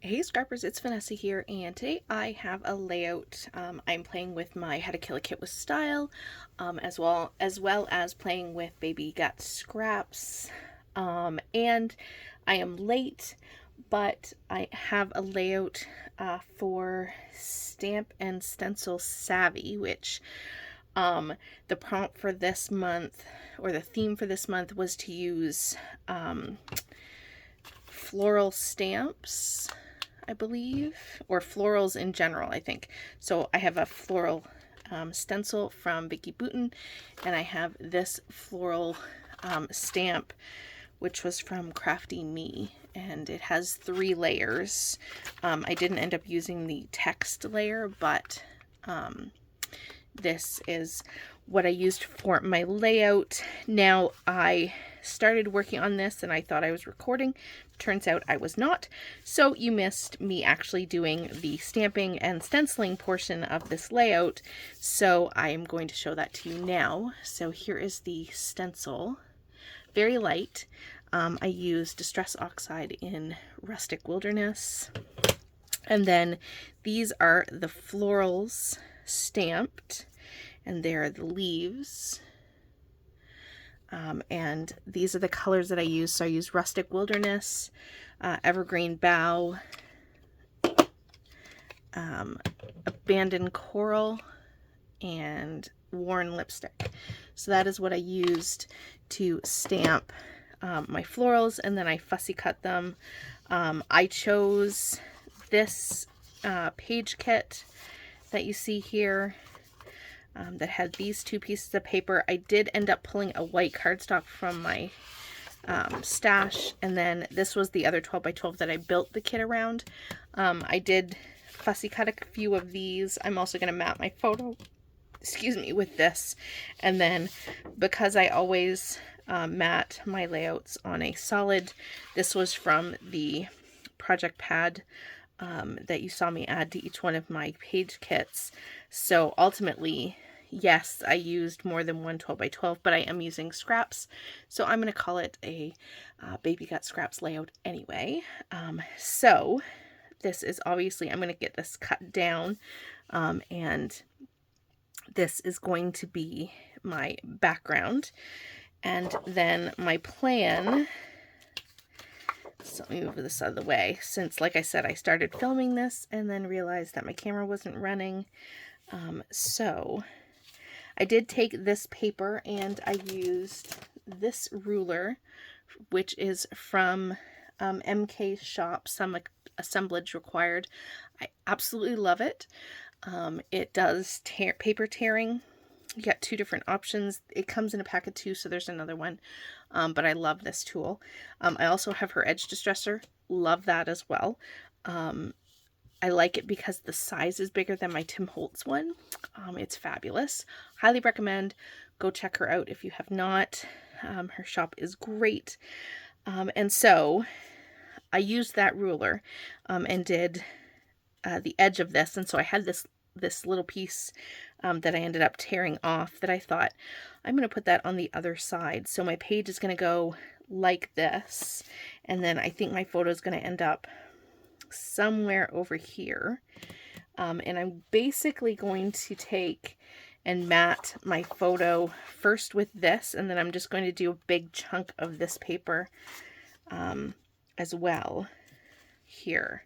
Hey scrappers, it's Vanessa here, and today I have a layout. I'm playing with my How to Kill a Kit with Style, as well as playing with Baby Got Scraps. And I am late, but I have a layout for Stamp and Stencil Savvy, which the prompt for this month, or the theme for this month, was to use floral stamps, I believe, or florals in general, I think. So I have a floral stencil from Vicky Boutin, and I have this floral stamp, which was from Crafty Me, and it has 3 layers. I didn't end up using the text layer, but this is what I used for my layout. Now, I started working on this and I thought I was recording. Turns out I was not. So you missed me actually doing the stamping and stenciling portion of this layout. So I am going to show that to you now. So here is the stencil. Very light. I used Distress Oxide in Rustic Wilderness. And then these are the florals stamped, and there are the leaves. And these are the colors that I use. So I use Rustic Wilderness, Evergreen Bough, Abandoned Coral, and Worn Lipstick. So that is what I used to stamp my florals, and then I fussy cut them. I chose this page kit that you see here, that had these 2 pieces of paper. I did end up pulling a white cardstock from my stash, and then this was the other 12 by 12 that I built the kit around. I did fussy cut a few of these. I'm also going to map my photo, with this. And then, because I always mat my layouts on a solid, this was from the project pad that you saw me add to each one of my page kits. So ultimately, yes, I used more than one 12 by 12, but I am using scraps. So I'm going to call it a Baby Got Scraps layout anyway. So this is obviously, I'm going to get this cut down, and this is going to be my background. And then my plan, so let me move this out of the way, since, like I said, I started filming this and then realized that my camera wasn't running. So I did take this paper and I used this ruler, which is from MK's shop, Some Assemblage Required. I absolutely love it. It does paper tearing. You got 2 different options. It comes in a pack of 2, so there's another one. But I love this tool. I also have her edge distresser. Love that as well. I like it because the size is bigger than my Tim Holtz one. It's fabulous. Highly recommend. Go check her out if you have not. Her shop is great. And so I used that ruler and did the edge of this. And so I had this little piece that I ended up tearing off that I thought, I'm going to put that on the other side. So my page is going to go like this. And then I think my photo is going to end up somewhere over here. And I'm basically going to take and mat my photo first with this, and then I'm just going to do a big chunk of this paper as well here.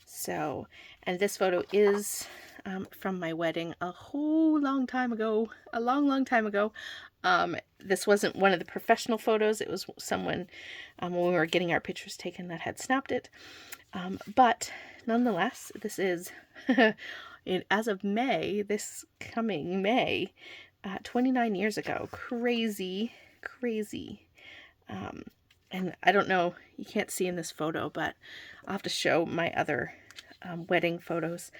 So, and this photo is from my wedding a whole long time ago, a long time ago. This wasn't one of the professional photos. It was someone when we were getting our pictures taken that had snapped it. But nonetheless, this is, as of May, this coming May, 29 years ago. Crazy, crazy. And I don't know, you can't see in this photo, but I'll have to show my other wedding photos.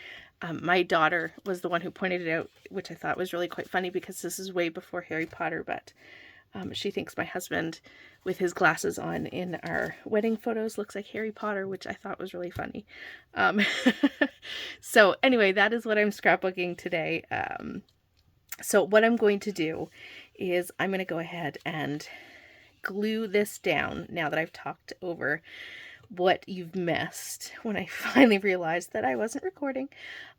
My daughter was the one who pointed it out, which I thought was really quite funny because this is way before Harry Potter, but she thinks my husband, with his glasses on in our wedding photos, looks like Harry Potter, which I thought was really funny. So anyway, that is what I'm scrapbooking today. So what I'm going to do is I'm going to go ahead and glue this down now that I've talked over what you've missed when I finally realized that I wasn't recording.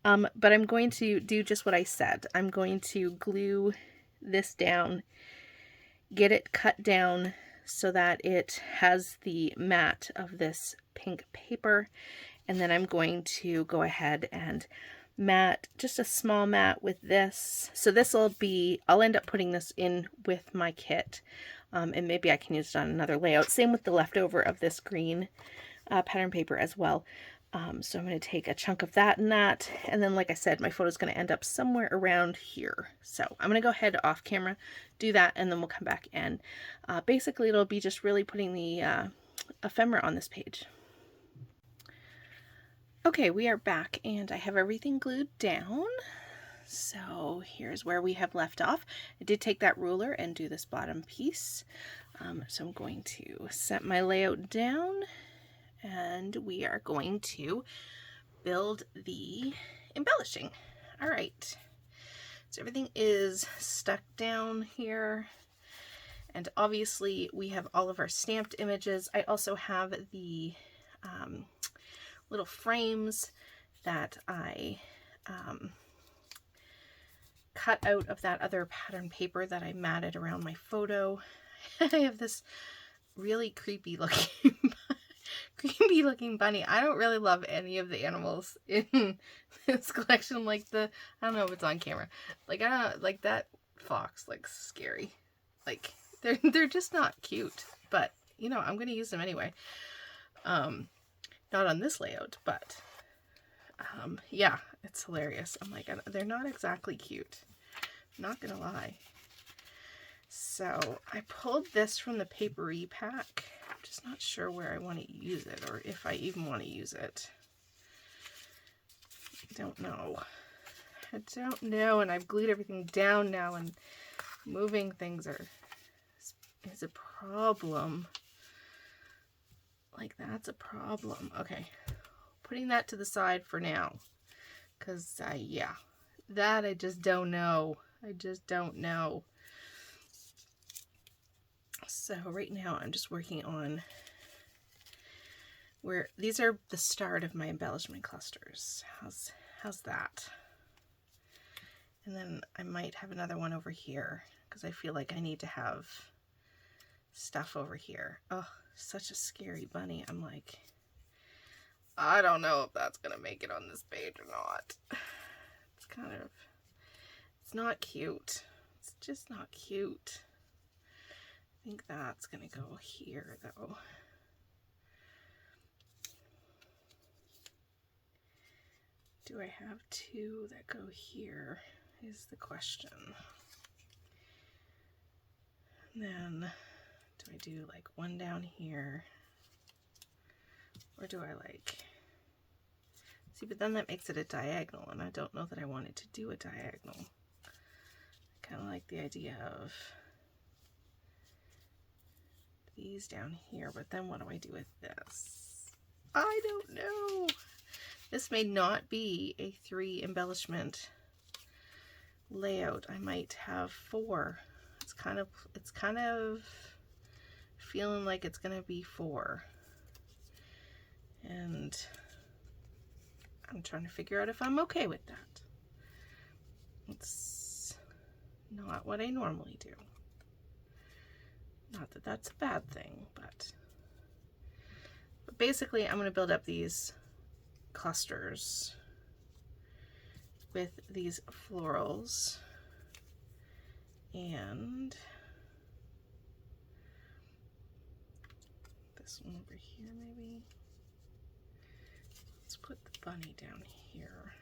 But I'm going to do just what I said. I'm going to glue this down, get it cut down so that it has the mat of this pink paper, and then I'm going to go ahead and mat, just a small mat with this. So this will be, I'll end up putting this in with my kit, and maybe I can use it on another layout. Same with the leftover of this green pattern paper as well. So I'm going to take a chunk of that, and then like I said, my photo is going to end up somewhere around here. So I'm going to go ahead off camera, do that, and then we'll come back, and basically it'll be just really putting the ephemera on this page. Okay, we are back and I have everything glued down. So here's where we have left off. I did take that ruler and do this bottom piece. So I'm going to set my layout down, and we are going to build the embellishing. All right, so everything is stuck down here, and obviously we have all of our stamped images. I also have the little frames that I cut out of that other pattern paper that I matted around my photo. I have this really creepy looking bunny. I don't really love any of the animals in this collection. Like I don't know if it's on camera. Like, I don't like that fox, like, scary. Like, they're just not cute. But, you know, I'm gonna use them anyway. Not on this layout, but yeah, it's hilarious. I'm like, they're not exactly cute. Not gonna lie. So I pulled this from the papery pack. I'm just not sure where I want to use it, or if I even want to use it. I don't know. I don't know, and I've glued everything down now, and moving things is a problem. Like, that's a problem. Okay, putting that to the side for now, because yeah, that I just don't know. I just don't know. So right now I'm just working on where these are the start of my embellishment clusters. How's that? And then I might have another one over here because I feel like I need to have stuff over here. Oh, such a scary bunny. I'm like, I don't know if that's gonna make it on this page or not. It's not cute. It's just not cute. I think that's gonna go here though. Do I have two that go here is the question. And then do I do like one down here, or do I like, see, but then that makes it a diagonal, and I don't know that I wanted to do a diagonal. I kind of like the idea of these down here, but then what do I do with this? I don't know. This may not be a 3 embellishment layout. I might have 4. It's kind of feeling like it's gonna be 4. And I'm trying to figure out if I'm okay with that. It's not what I normally do. Not that that's a bad thing, but basically I'm going to build up these clusters with these florals, and this one over here maybe. Let's put the bunny down here.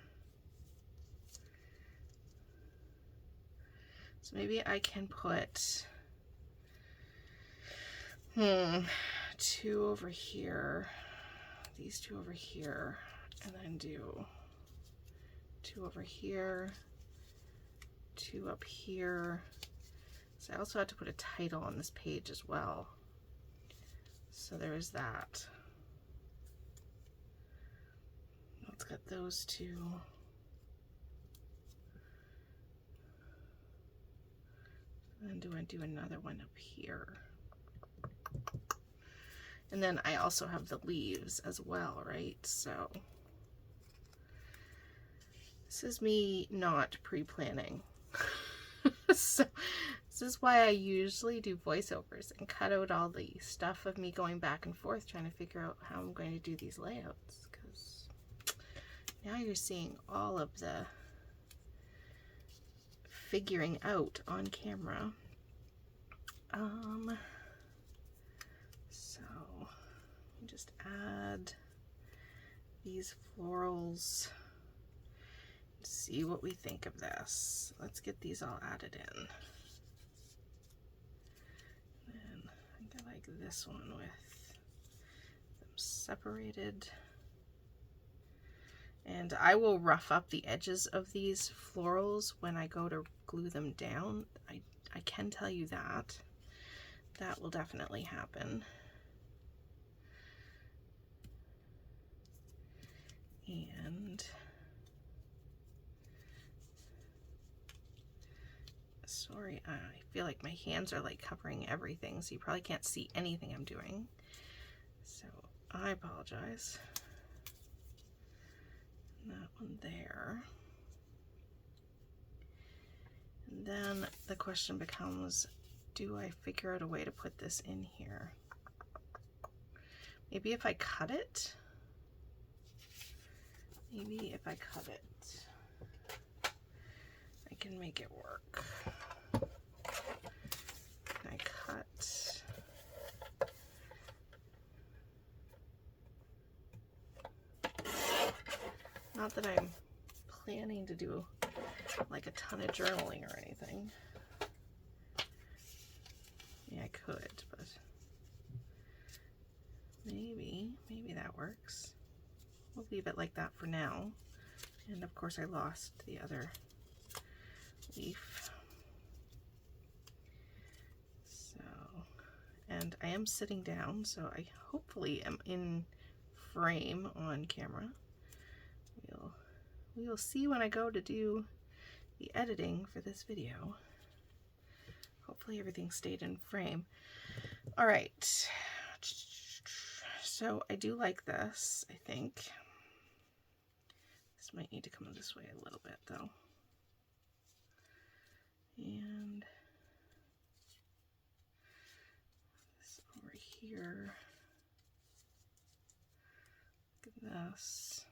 So maybe I can put 2 over here, these 2 over here, and then do 2 over here, 2 up here. So I also have to put a title on this page as well. So there's that. Let's get those 2. And then do I do another one up here? And then I also have the leaves as well, right? So this is me not pre-planning. So this is why I usually do voiceovers and cut out all the stuff of me going back and forth trying to figure out how I'm going to do these layouts, because now you're seeing all of the figuring out on camera. So you just add these florals. See what we think of this. Let's get these all added in. And I think I like this one with them separated. And I will rough up the edges of these florals when I go to glue them down. I can tell you that. That will definitely happen. And sorry, I feel like my hands are like covering everything, so you probably can't see anything I'm doing. So I apologize. And that one there. And then the question becomes, do I figure out a way to put this in here? Maybe if I cut it? Maybe if I cut it, I can make it work. I cut. Not that I'm planning to do like a ton of journaling or anything. Yeah, I could, but maybe that works. We'll leave it like that for now. And of course I lost the other leaf. So, and I am sitting down, so I hopefully am in frame on camera. We'll see when I go to do the editing for this video. Hopefully everything stayed in frame. All right. So I do like this, I think. This might need to come this way a little bit though. And this over here. Look at this.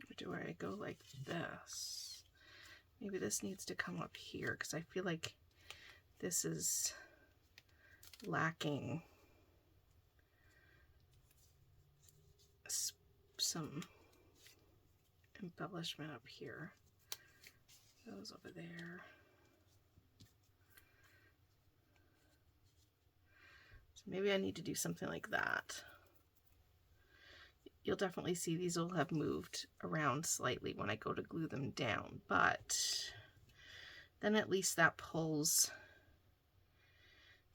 Or do I go like this? Maybe this needs to come up here because I feel like this is lacking some embellishment up here. Those over there. So maybe I need to do something like that. You'll definitely see these will have moved around slightly when I go to glue them down, but then at least that pulls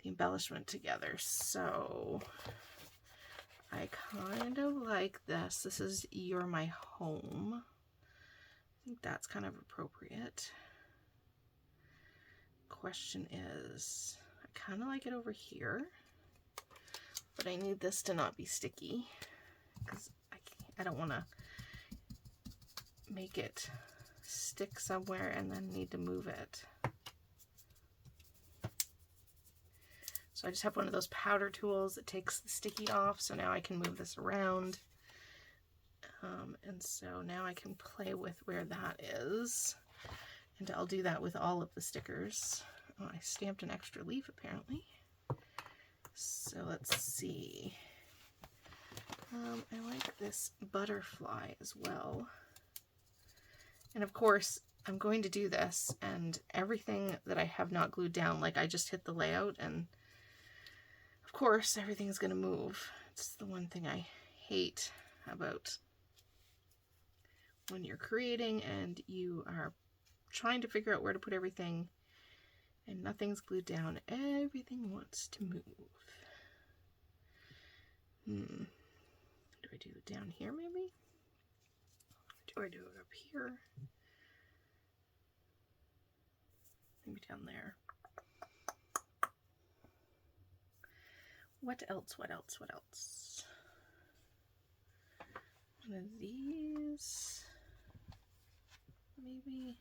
the embellishment together. So I kind of like this. This is You're My Home. I think that's kind of appropriate. Question is, I kind of like it over here, but I need this to not be sticky because I don't want to make it stick somewhere and then need to move it. So I just have one of those powder tools that takes the sticky off, so now I can move this around. And so now I can play with where that is. And I'll do that with all of the stickers. Oh, I stamped an extra leaf apparently. So let's see. I like this butterfly as well. And of course, I'm going to do this and everything that I have not glued down, like I just hit the layout and of course everything's going to move. It's the one thing I hate about when you're creating and you are trying to figure out where to put everything and nothing's glued down. Everything wants to move. Do I do it down here maybe? Or do I do it up here? maybe down there. What else? What else? What else? One of these, maybe.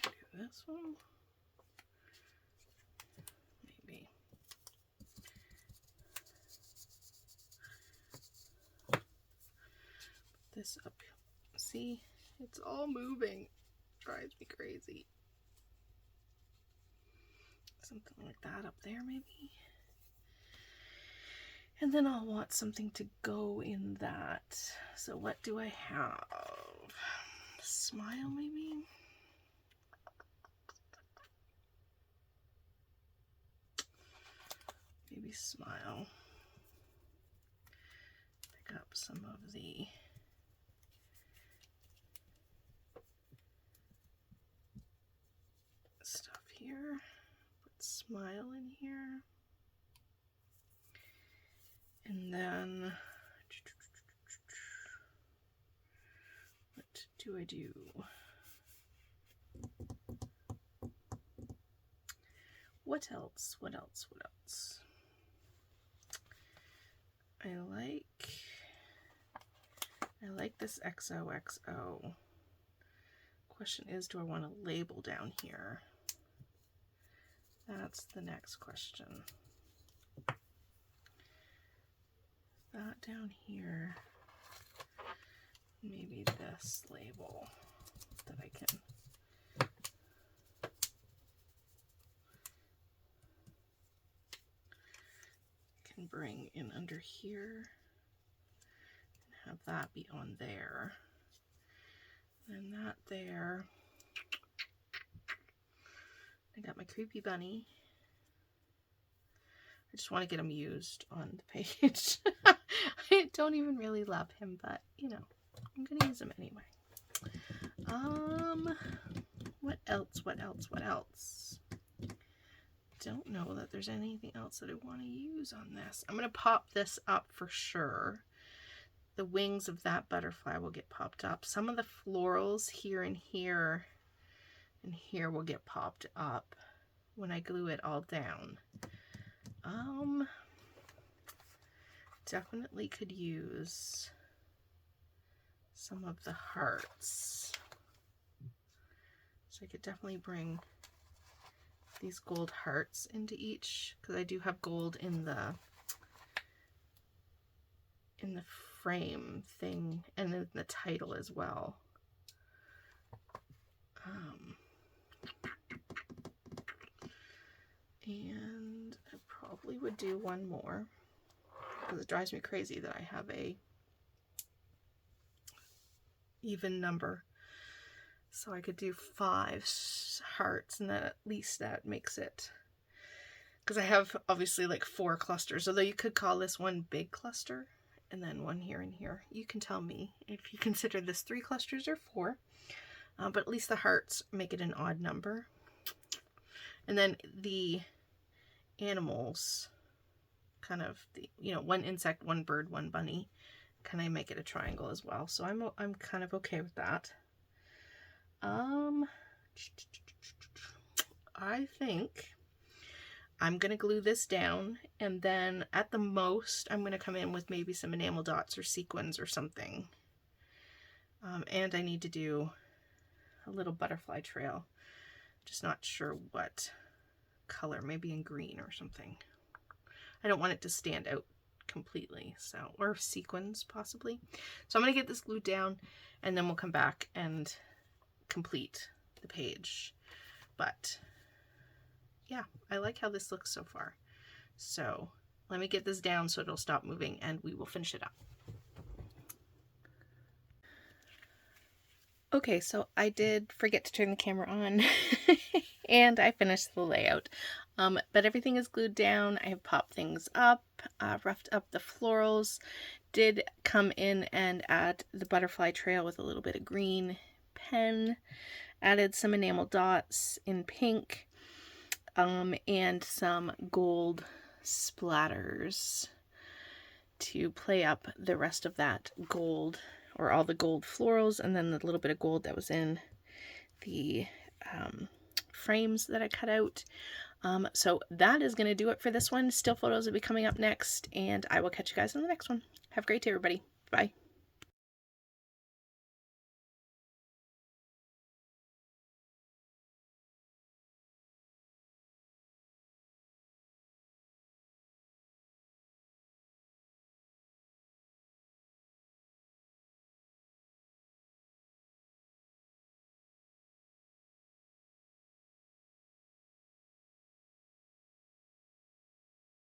Do this one. Maybe. This up. See, it's all moving. Drives me crazy. Something like that up there, maybe. And then I'll want something to go in that. So what do I have? Smile, maybe? Maybe smile. Pick up some of the stuff here. Put smile in here. And then, what do I do? What else? What else? What else? I like this XOXO. Question is, do I want a label down here? That's the next question. That down here, maybe this label that I can bring in under here and have that be on there. And that there. I got my creepy bunny. I just want to get him used on the page. I don't even really love him, but you know, I'm gonna use him anyway. What else? What else? What else? Don't know that there's anything else that I want to use on this. I'm gonna pop this up for sure. The wings of that butterfly will get popped up. Some of the florals here and here and here will get popped up when I glue it all down. Definitely could use some of the hearts. So I could definitely bring these gold hearts into each, because I do have gold in the frame thing and in the title as well. And I probably would do one more, because it drives me crazy that I have a even number. So I could do 5 hearts, and then at least that makes it, because I have obviously like 4 clusters, although you could call this one big cluster and then one here and here. You can tell me if you consider this 3 clusters or 4, but at least the hearts make it an odd number. And then the animals, kind of the, you know, 1 insect, 1 bird, 1 bunny, kind of make it a triangle as well. So I'm kind of okay with that. I think I'm gonna glue this down, and then at the most I'm gonna come in with maybe some enamel dots or sequins or something. And I need to do a little butterfly trail. Just not sure what color, maybe in green or something. I don't want it to stand out completely, so, or sequins possibly. So I'm gonna get this glued down, and then we'll come back and complete the page. But yeah, I like how this looks so far. So let me get this down so it'll stop moving, and we will finish it up. Okay, so I did forget to turn the camera on and I finished the layout. But everything is glued down. I have popped things up, roughed up the florals, did come in and add the butterfly trail with a little bit of green pen, added some enamel dots in pink, and some gold splatters to play up the rest of that gold, or all the gold florals, and then the little bit of gold that was in the frames that I cut out. So that is going to do it for this one. Still photos will be coming up next, and I will catch you guys in the next one. Have a great day, everybody. Bye.